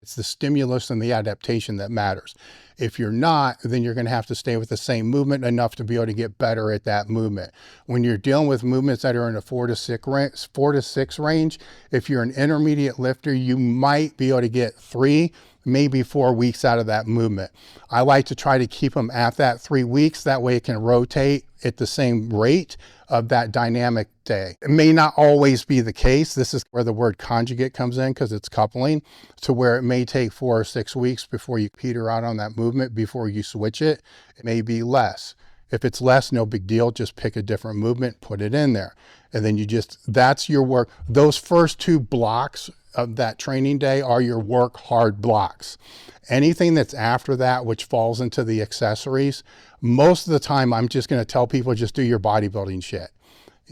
It's the stimulus and the adaptation that matters. If you're not, then you're going to have to stay with the same movement enough to be able to get better at that movement. When you're dealing with movements that are in a 4 to 6 range, if you're an intermediate lifter, you might be able to get 3, maybe 4 weeks out of that movement. I like to try to keep them at that 3 weeks. That way it can rotate at the same rate of that dynamic day. It may not always be the case. This is where the word conjugate comes in, because it's coupling, to where it may take 4 or 6 weeks before you peter out on that movement before you switch it. It may be less. If it's less, no big deal. Just pick a different movement, put it in there. And then that's your work. Those first 2 blocks of that training day are your work hard blocks. Anything that's after that, which falls into the accessories, most of the time I'm just going to tell people, just do your bodybuilding shit.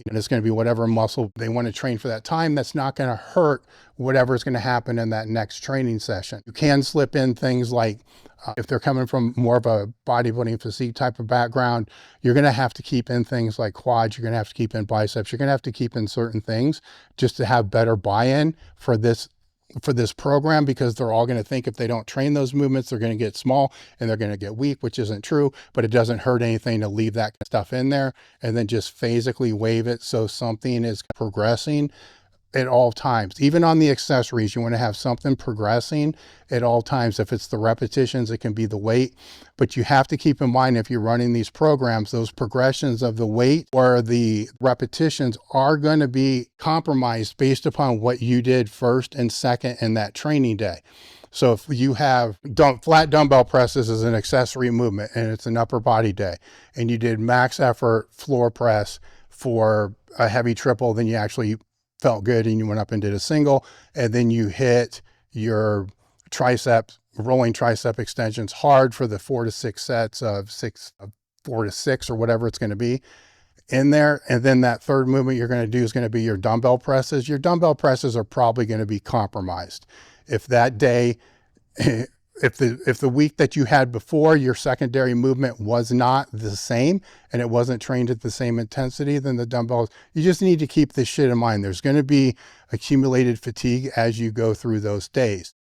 And it's going to be whatever muscle they want to train for that time. That's not going to hurt whatever is going to happen in that next training session. You can slip in things like, if they're coming from more of a bodybuilding physique type of background, you're going to have to keep in things like quads. You're going to have to keep in biceps. You're going to have to keep in certain things just to have better buy-in for this program, because they're all going to think if they don't train those movements, they're going to get small and they're going to get weak, which isn't true. But it doesn't hurt anything to leave that stuff in there and then just physically wave it so something is progressing at all times. Even on the accessories, you want to have something progressing at all times. If it's the repetitions, it can be the weight, but you have to keep in mind, if you're running these programs, those progressions of the weight or the repetitions are going to be compromised based upon what you did first and second in that training day. So if you have flat dumbbell presses as an accessory movement and it's an upper body day, and you did max effort floor press for a heavy triple, then you actually felt good and you went up and did a single, and then you hit your rolling tricep extensions hard for the 4 to 6 sets of 4 to 6 or whatever it's going to be in there. And then that third movement you're going to do is going to be your dumbbell presses. Your dumbbell presses are probably going to be compromised. If that day, if the week that you had before, your secondary movement was not the same and it wasn't trained at the same intensity, then the dumbbells, you just need to keep this shit in mind. There's going to be accumulated fatigue as you go through those days.